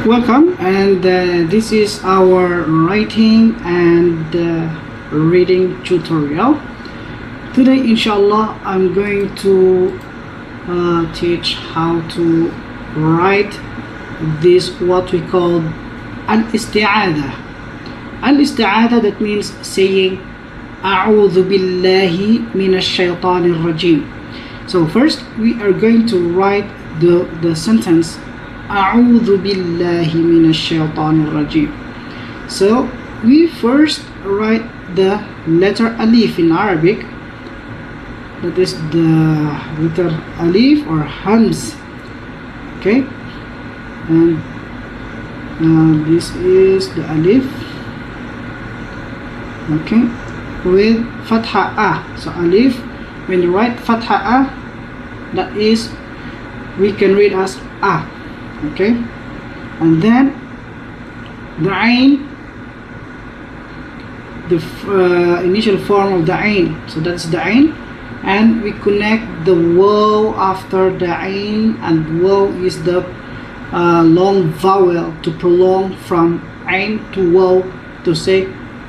Welcome, and this is our writing and reading tutorial. Today, inshallah, I'm going to teach how to write this, what we call al-isti'aadhah. Al-isti'aadhah, that means saying A'udhu billahi minash shaytanir rajim. So first we are going to write the sentence A'udhu billahi minash shaytanir rajim. So we first write the letter alif in Arabic. That is the letter alif or hams. Okay, and this is the alif. Okay, with fatha a. So alif, when you write fatha a, that is, we can read as a. Okay, and then the ain, the initial form of the ain, so that's the ain, and we connect the waw after the ain, and waw is the long vowel to prolong from ain to waw to say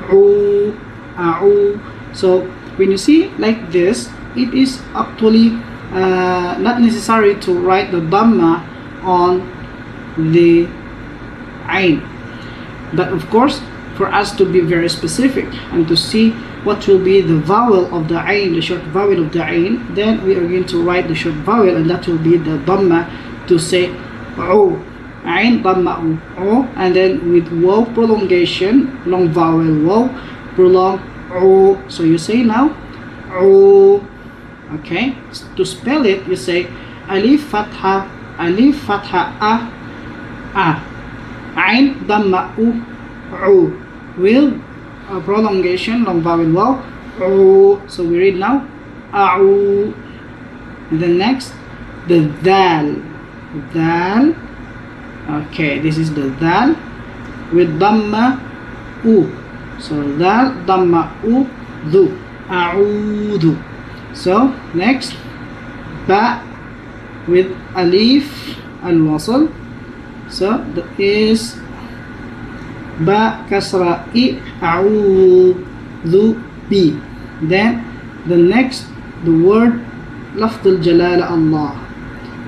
u, a'u. So when you see like this, it is actually not necessary to write the dhamma on the ain, but of course, for us to be very specific and to see what will be the vowel of the ain, the short vowel of the ain, then we are going to write the short vowel, and that will be the dhamma to say u, ain dhamma u, and then with waw prolongation, long vowel waw, prolong u. So you say now u. Okay, to spell it, you say alif fatha a, ain dhamma u, with prolongation, long vowel waw, u. So we read now a'u. And then next, the dal. Okay, this is the dal with dhamma u. So dal dhamma u, du, a'udhu. So next, ba with alif al-wasl. So that is ba kasra I, a'udhu bi. Then the next, the word lafdul jalala Allah.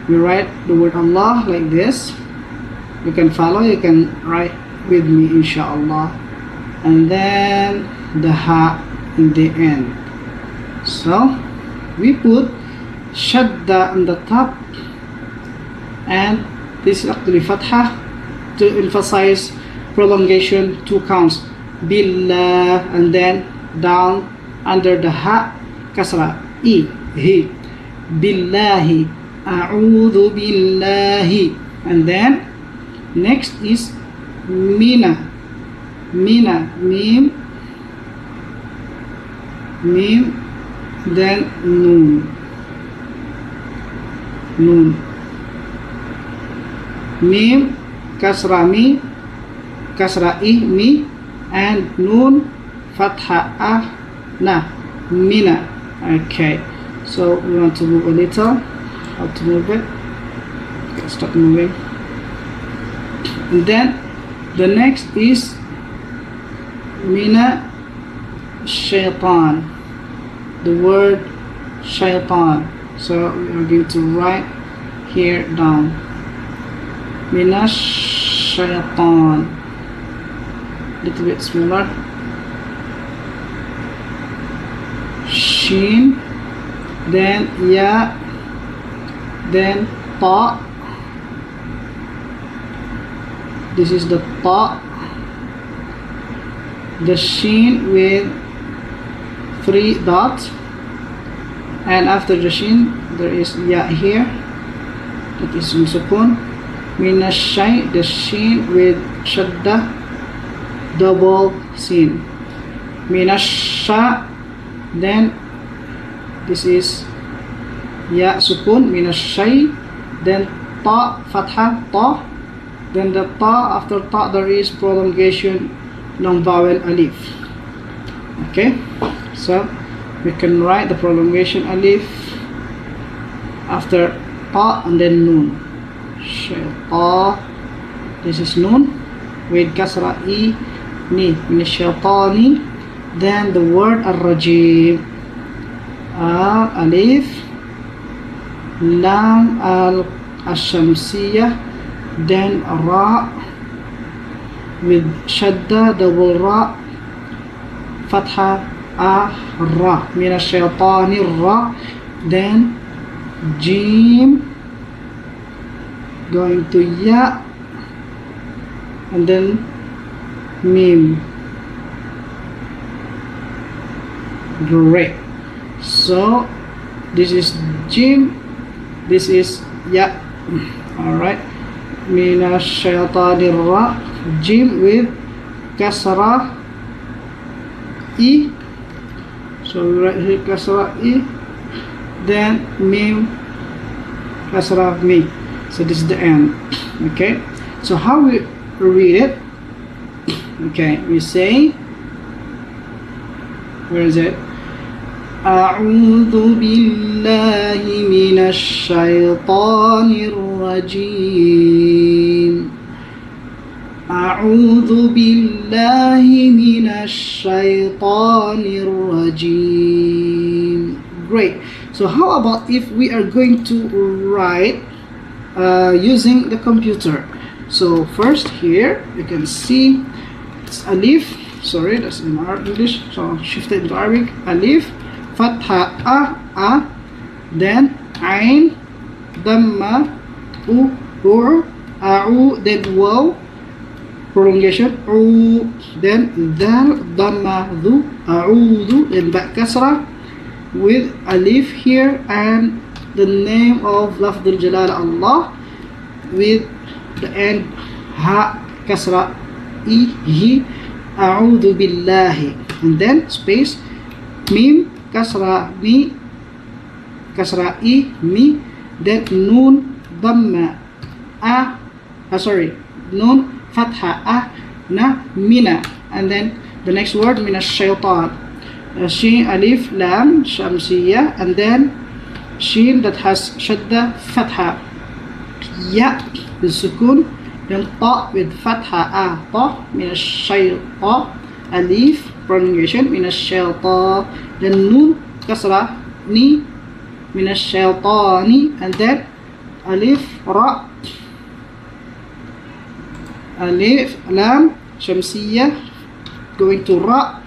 We write the word Allah like this. You can follow, you can write with me, inshallah. And then the ha in the end. So we put shadda on the top, and this is actually fatha to emphasize prolongation, 2 counts, billah, and then down under the ha, kasra I, hi, billahi, a'udhu billahi. And then next is mina, mim, then nun, mim, kasra mi, kasra I, mi, and nun, fatha a, na, mina. Okay, so we want to move a little. How to move it? Okay, stop moving. And then the next is mina shaitan, the word shaitan. So we are going to write here down mina shaitan, little bit smaller, shin, then ya, then ta. This is the ta, the shin with 3 dots, and after the shin there is ya here, that is in sukun. Minashay, the shin with shadda, double sin. Minasha, then this is ya sukun, minashay, then ta fatha, ta, then the ta, after ta there is prolongation, long vowel alif. Okay, so we can write the prolongation alif after ta and then nun. Shaytan, This is nun with kasra I ni min ash-shaytani. Then the word al-rajim, alif lam al-shamsiyah, then ra with shadda, double ra, fatha ra min ash-shaytani ra, then jim going to ya, and then mim. Great. So this is jim, this is ya. Alright, minash shaytanir ra, jim with kasra I. So we write here kasra I, then mim kasra mi. So this is the end. Okay, so how we read it? Okay, we say, where is it? أعوذ بالله من الشيطان الرجيم. أعوذ بالله من الشيطان الرجيم. Great. So how about if we are going to write using the computer? So first here you can see it's alif. Sorry, that's in our English. So shift it into Arabic. Alif, fatha a, then ain, damma, u, a'u, then waw, prolongation, u, then dal, damma, dhu, a'udhu, then ba kasra with alif here, and the name of lafdul jalal Allah with the end ha kasra I, hi, a'udhu billahi, and then space, mim kasra mi, kasra I, mi, then nun damma nun fatha na, mina, and then the next word min ash-shaytan, shin alif lam shamsiyah, and then shin that has shadda fatha, ya with sukun, then ta with fatha ta min ash-shaytan, alif prolongation min ash-shaytan, then nun kasra ni min ash-shaytani, and then alif ra, alif lam shamsiyah going to ra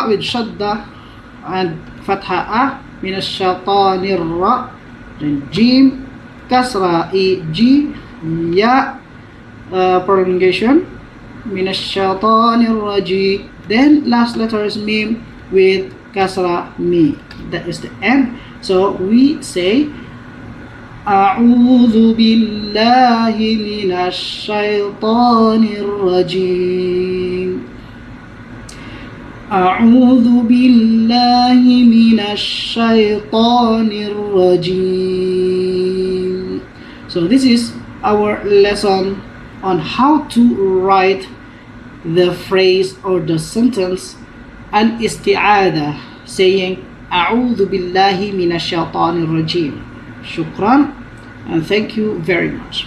with shadda and fatha min ash-shaytani ra, then jim kasra I, ji, ya prolongation min ash-shaytani rajim, then last letter is mim with kasra mi. That is the end. So we say أعوذ بالله من الشيطان الرجيم. أعوذ بالله من الشيطان الرجيم. So this is our lesson on how to write the phrase or the sentence al-isti'aadhah, saying أعوذ بالله من الشيطان الرجيم. Shukran, and thank you very much.